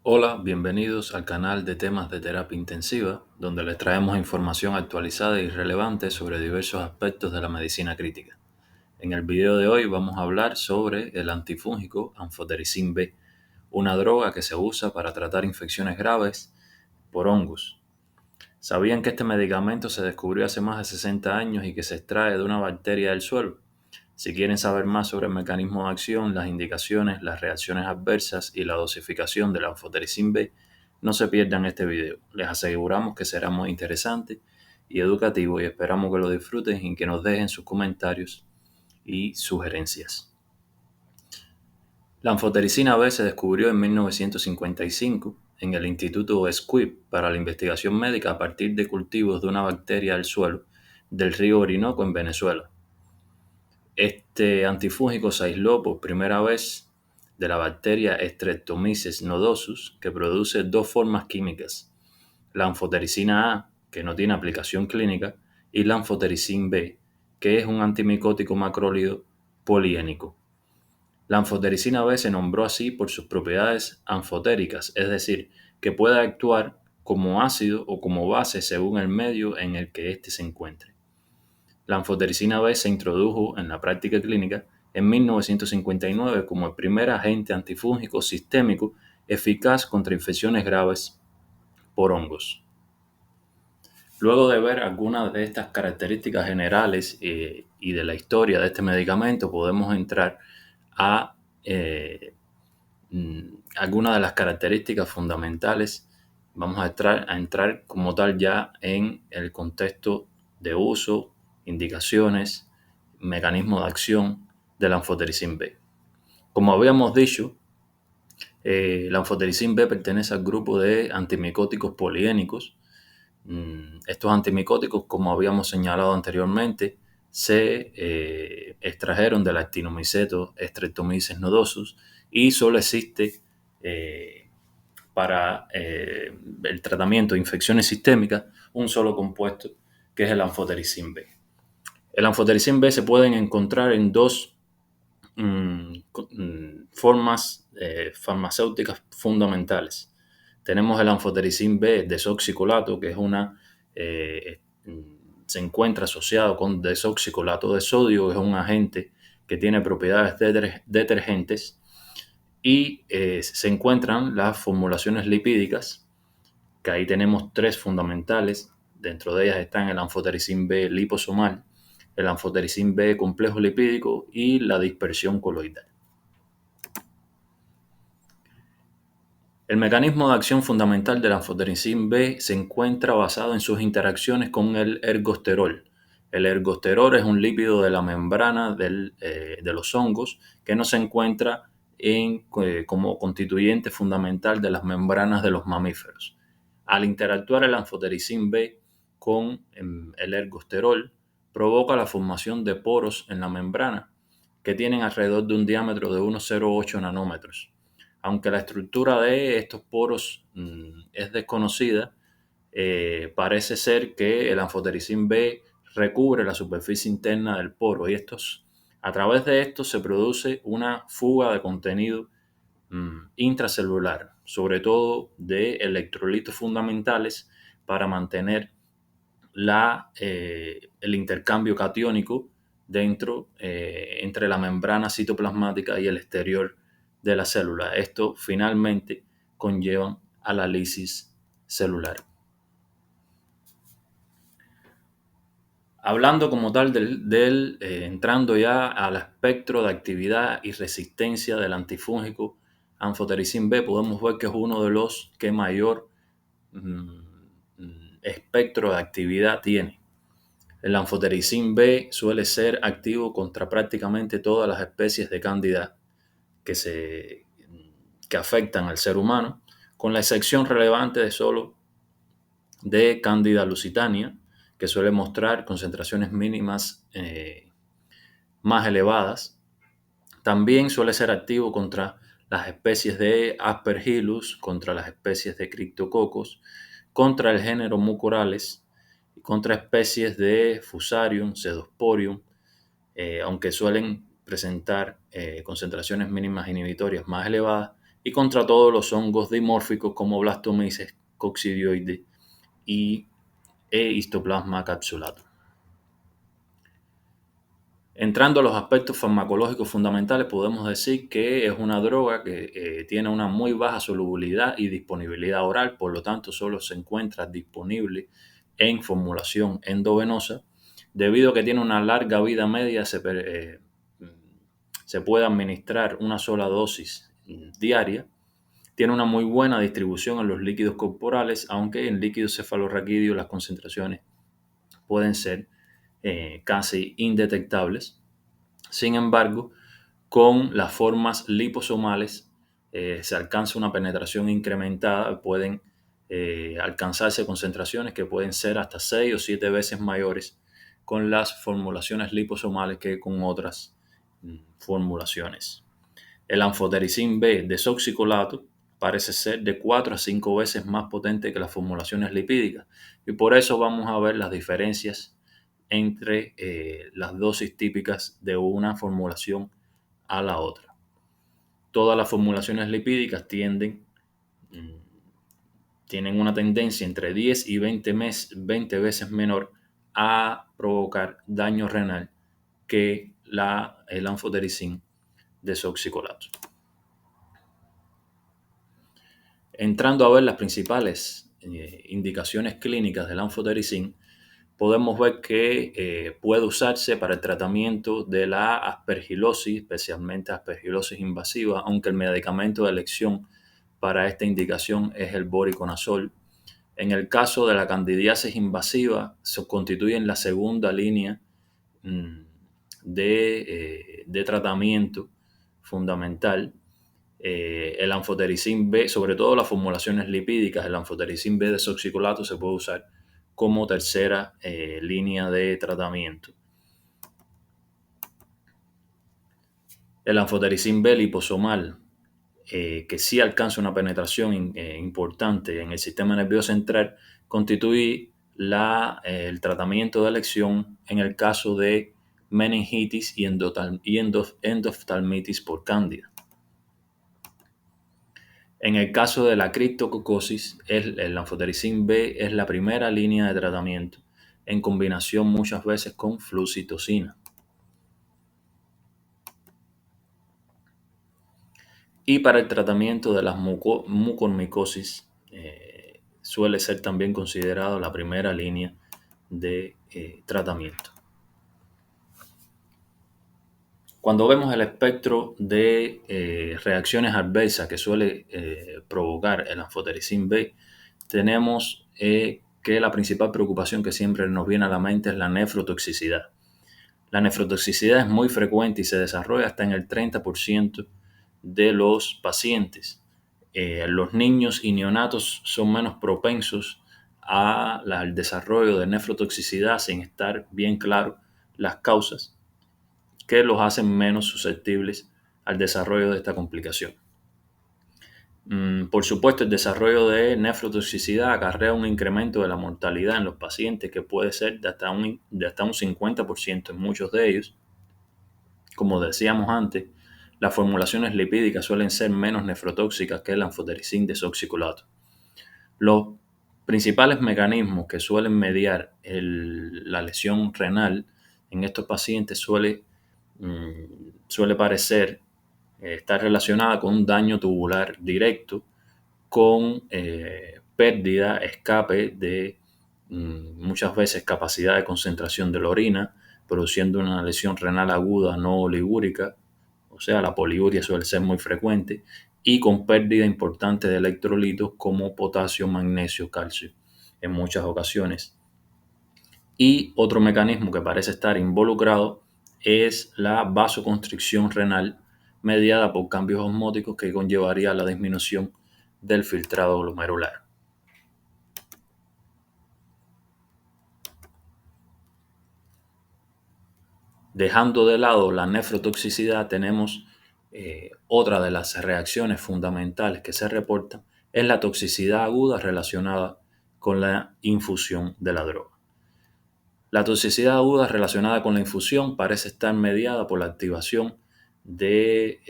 Hola, bienvenidos al canal de temas de terapia intensiva, donde les traemos información actualizada y relevante sobre diversos aspectos de la medicina crítica. En el video de hoy vamos a hablar sobre el antifúngico anfotericin B, una droga que se usa para tratar infecciones graves por hongos. ¿Sabían que este medicamento se descubrió hace más de 60 años y que se extrae de una bacteria del suelo? Si quieren saber más sobre el mecanismo de acción, las indicaciones, las reacciones adversas y la dosificación del anfotericin B, no se pierdan este video. Les aseguramos que será muy interesante y educativo y esperamos que lo disfruten y que nos dejen sus comentarios y sugerencias. La anfotericina B se descubrió en 1955 en el Instituto Squibb para la investigación médica a partir de cultivos de una bacteria del suelo del río Orinoco en Venezuela. Este antifúngico se aisló por primera vez de la bacteria Streptomyces nodosus, que produce dos formas químicas: la anfotericina A, que no tiene aplicación clínica, y la anfotericin B, que es un antimicótico macrólido poliénico. La anfotericina B se nombró así por sus propiedades anfotéricas, es decir, que puede actuar como ácido o como base según el medio en el que éste se encuentre. La anfotericina B se introdujo en la práctica clínica en 1959 como el primer agente antifúngico sistémico eficaz contra infecciones graves por hongos. Luego de ver algunas de estas características generales y de la historia de este medicamento, podemos entrar a algunas de las características fundamentales. Vamos a entrar como tal ya en el contexto de uso, indicaciones, mecanismo de acción del anfotericin B. Como habíamos dicho, la anfotericin B pertenece al grupo de antimicóticos poliénicos. Estos antimicóticos, como habíamos señalado anteriormente, se extrajeron del actinomiceto Streptomyces nodosus y solo existe para el tratamiento de infecciones sistémicas un solo compuesto, que es el anfotericin B. El anfotericin B se pueden encontrar en dos formas farmacéuticas fundamentales. Tenemos el anfotericin B desoxicolato, que es eh, se encuentra asociado con desoxicolato de sodio, que es un agente que tiene propiedades detergentes, y se encuentran las formulaciones lipídicas, que ahí tenemos tres fundamentales. Dentro de ellas están el anfotericin B liposomal, el anfotericin B complejo lipídico y la dispersión coloidal. El mecanismo de acción fundamental del anfotericin B se encuentra basado en sus interacciones con el ergosterol. El ergosterol es un lípido de la membrana de los hongos que no se encuentra como constituyente fundamental de las membranas de los mamíferos. Al interactuar el anfotericin B con el ergosterol, provoca la formación de poros en la membrana que tienen alrededor de un diámetro de unos 0,8 nanómetros. Aunque la estructura de estos poros es desconocida, parece ser que el anfotericin B recubre la superficie interna del poro y a través de esto se produce una fuga de contenido intracelular, sobre todo de electrolitos fundamentales para mantener el intercambio catiónico entre la membrana citoplasmática y el exterior de la célula. Esto finalmente conlleva a la lisis celular. Hablando como tal entrando ya al espectro de actividad y resistencia del antifúngico anfotericin B, podemos ver que es uno de los que mayor mm, espectro de actividad tiene. El anfotericin B suele ser activo contra prácticamente todas las especies de cándida que afectan al ser humano, con la excepción relevante de solo de Candida lusitania, que suele mostrar concentraciones mínimas más elevadas. También suele ser activo contra las especies de Aspergillus, contra las especies de Cryptococcus, contra el género Mucorales, contra especies de Fusarium, Pseudosporium, aunque suelen presentar concentraciones mínimas inhibitorias más elevadas y contra todos los hongos dimórficos como Blastomyces coccidioides e Histoplasma capsulatum. Entrando a los aspectos farmacológicos fundamentales, podemos decir que es una droga que tiene una muy baja solubilidad y disponibilidad oral, por lo tanto solo se encuentra disponible en formulación endovenosa. Debido a que tiene una larga vida media, se puede administrar una sola dosis diaria. Tiene una muy buena distribución en los líquidos corporales, aunque en líquidos cefalorraquídeos las concentraciones pueden ser casi indetectables. Sin embargo, con las formas liposomales se alcanza una penetración incrementada, pueden alcanzarse concentraciones que pueden ser hasta 6 o 7 veces mayores con las formulaciones liposomales que con otras formulaciones. El anfotericin B desoxicolato parece ser de 4 a 5 veces más potente que las formulaciones lipídicas y por eso vamos a ver las diferencias entre las dosis típicas de una formulación a la otra. Todas las formulaciones lipídicas tienen una tendencia entre 10 y 20 veces menor a provocar daño renal que el anfotericin desoxicolato. Entrando a ver las principales indicaciones clínicas del anfotericin, podemos ver que puede usarse para el tratamiento de la aspergilosis, especialmente aspergilosis invasiva, aunque el medicamento de elección para esta indicación es el voriconazol. En el caso de la candidiasis invasiva, se constituye en la segunda línea de tratamiento fundamental. El anfotericin B, sobre todo las formulaciones lipídicas, el anfotericin B desoxicolato se puede usar como tercera línea de tratamiento. El anfotericin B liposomal, que sí alcanza una penetración importante en el sistema nervioso central, constituye el tratamiento de elección en el caso de meningitis y endoftalmitis por cándida. En el caso de la criptococosis, el anfotericin B es la primera línea de tratamiento, en combinación muchas veces con flucitocina. Y para el tratamiento de las mucormicosis, suele ser también considerado la primera línea de tratamiento. Cuando vemos el espectro de reacciones adversas que suele provocar el anfotericin B, tenemos que la principal preocupación que siempre nos viene a la mente es la nefrotoxicidad. La nefrotoxicidad es muy frecuente y se desarrolla hasta en el 30% de los pacientes. Los niños y neonatos son menos propensos al desarrollo de nefrotoxicidad sin estar bien claro las causas, que los hacen menos susceptibles al desarrollo de esta complicación. Por supuesto, el desarrollo de nefrotoxicidad acarrea un incremento de la mortalidad en los pacientes que puede ser de hasta un 50% en muchos de ellos. Como decíamos antes, las formulaciones lipídicas suelen ser menos nefrotóxicas que el anfotericin desoxicolato. Los principales mecanismos que suelen mediar la lesión renal en estos pacientes suele parecer estar relacionada con un daño tubular directo, con pérdida, escape de muchas veces capacidad de concentración de la orina, produciendo una lesión renal aguda no oligúrica, o sea, la poliuria suele ser muy frecuente, y con pérdida importante de electrolitos como potasio, magnesio, calcio, en muchas ocasiones. Y otro mecanismo que parece estar involucrado es la vasoconstricción renal mediada por cambios osmóticos que conllevaría a la disminución del filtrado glomerular. Dejando de lado la nefrotoxicidad, tenemos otra de las reacciones fundamentales que se reportan, es la toxicidad aguda relacionada con la infusión de la droga. La toxicidad aguda relacionada con la infusión parece estar mediada por la activación de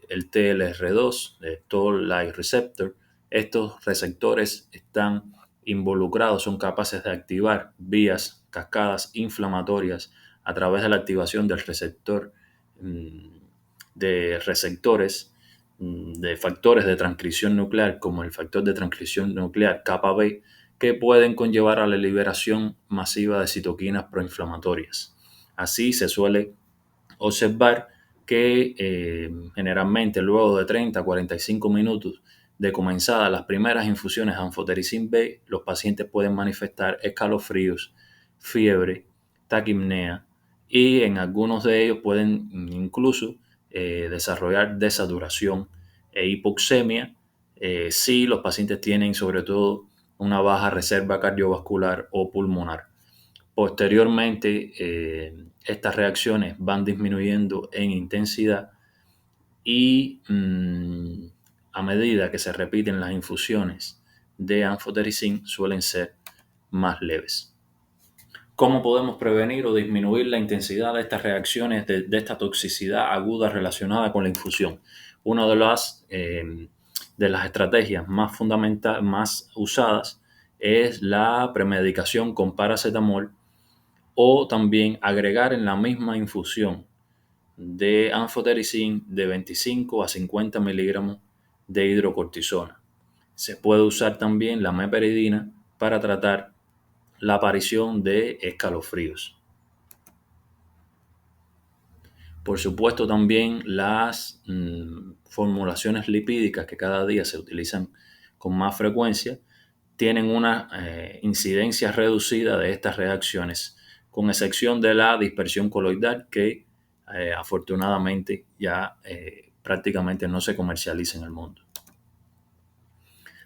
el TLR2, de Toll Like Receptor. Estos receptores están involucrados, son capaces de activar vías, cascadas inflamatorias a través de la activación del receptor, de receptores de factores de transcripción nuclear, como el factor de transcripción nuclear kappa B, que pueden conllevar a la liberación masiva de citoquinas proinflamatorias. Así se suele observar que generalmente luego de 30 a 45 minutos de comenzadas las primeras infusiones de anfotericin B, los pacientes pueden manifestar escalofríos, fiebre, taquipnea, y en algunos de ellos pueden incluso desarrollar desaturación e hipoxemia si los pacientes tienen sobre todo una baja reserva cardiovascular o pulmonar. Posteriormente, estas reacciones van disminuyendo en intensidad y a medida que se repiten las infusiones de anfotericin suelen ser más leves. ¿Cómo podemos prevenir o disminuir la intensidad de estas reacciones, de esta toxicidad aguda relacionada con la infusión? Una de las estrategias más fundamentales, más usadas, es la premedicación con paracetamol, o también agregar en la misma infusión de anfotericin de 25 a 50 miligramos de hidrocortisona. Se puede usar también la meperidina para tratar la aparición de escalofríos. Por supuesto, también las formulaciones lipídicas que cada día se utilizan con más frecuencia tienen una incidencia reducida de estas reacciones, con excepción de la dispersión coloidal, que afortunadamente ya prácticamente no se comercializa en el mundo.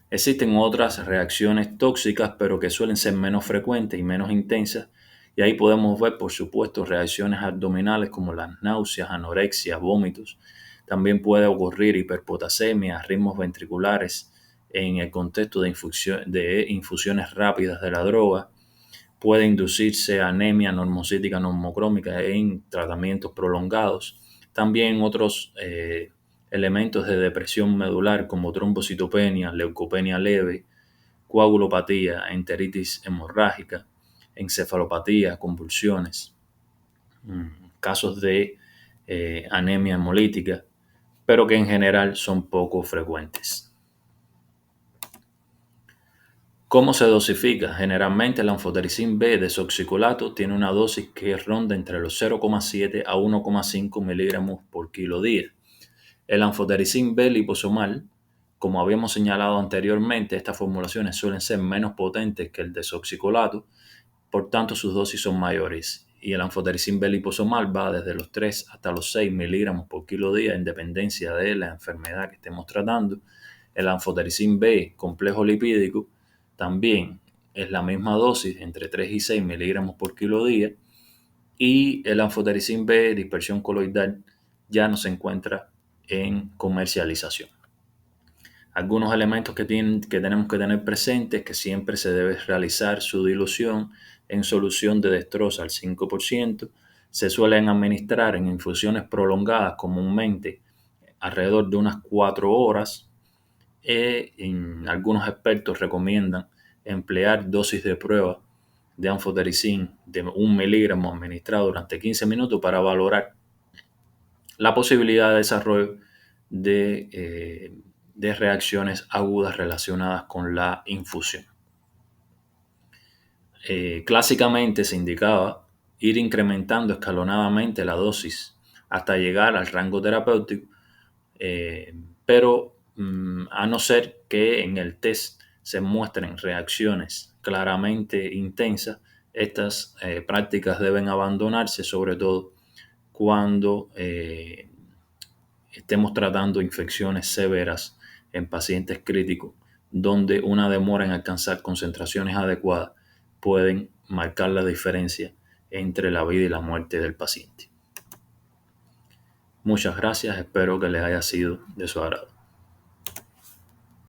Existen otras reacciones tóxicas, pero que suelen ser menos frecuentes y menos intensas, y ahí podemos ver, por supuesto, reacciones abdominales como las náuseas, anorexia, vómitos. También puede ocurrir hiperpotasemia, ritmos ventriculares en el contexto de infusiones rápidas de la droga. Puede inducirse anemia normocítica normocrómica en tratamientos prolongados. También otros elementos de depresión medular como trombocitopenia, leucopenia leve, coagulopatía, enteritis hemorrágica, encefalopatía, convulsiones, casos de anemia hemolítica, pero que en general son poco frecuentes. ¿Cómo se dosifica? Generalmente el anfotericin B desoxicolato tiene una dosis que ronda entre los 0,7 a 1,5 miligramos por kilo día. El anfotericin B liposomal, como habíamos señalado anteriormente, estas formulaciones suelen ser menos potentes que el desoxicolato, por tanto sus dosis son mayores. Y el anfotericin B liposomal va desde los 3 hasta los 6 miligramos por kilo día en dependencia de la enfermedad que estemos tratando. El anfotericin B complejo lipídico también es la misma dosis, entre 3 y 6 miligramos por kilo día. Y el anfotericin B dispersión coloidal ya no se encuentra en comercialización. Algunos elementos que tenemos que tener presentes es que siempre se debe realizar su dilución en solución de dextrosa al 5%. Se suelen administrar en infusiones prolongadas comúnmente alrededor de unas 4 horas. Algunos expertos recomiendan emplear dosis de prueba de anfotericin de 1 miligramo administrado durante 15 minutos para valorar la posibilidad de desarrollo de reacciones agudas relacionadas con la infusión. Clásicamente se indicaba ir incrementando escalonadamente la dosis hasta llegar al rango terapéutico, pero a no ser que en el test se muestren reacciones claramente intensas, estas prácticas deben abandonarse, sobre todo cuando estemos tratando infecciones severas en pacientes críticos, donde una demora en alcanzar concentraciones adecuadas pueden marcar la diferencia entre la vida y la muerte del paciente. Muchas gracias, espero que les haya sido de su agrado.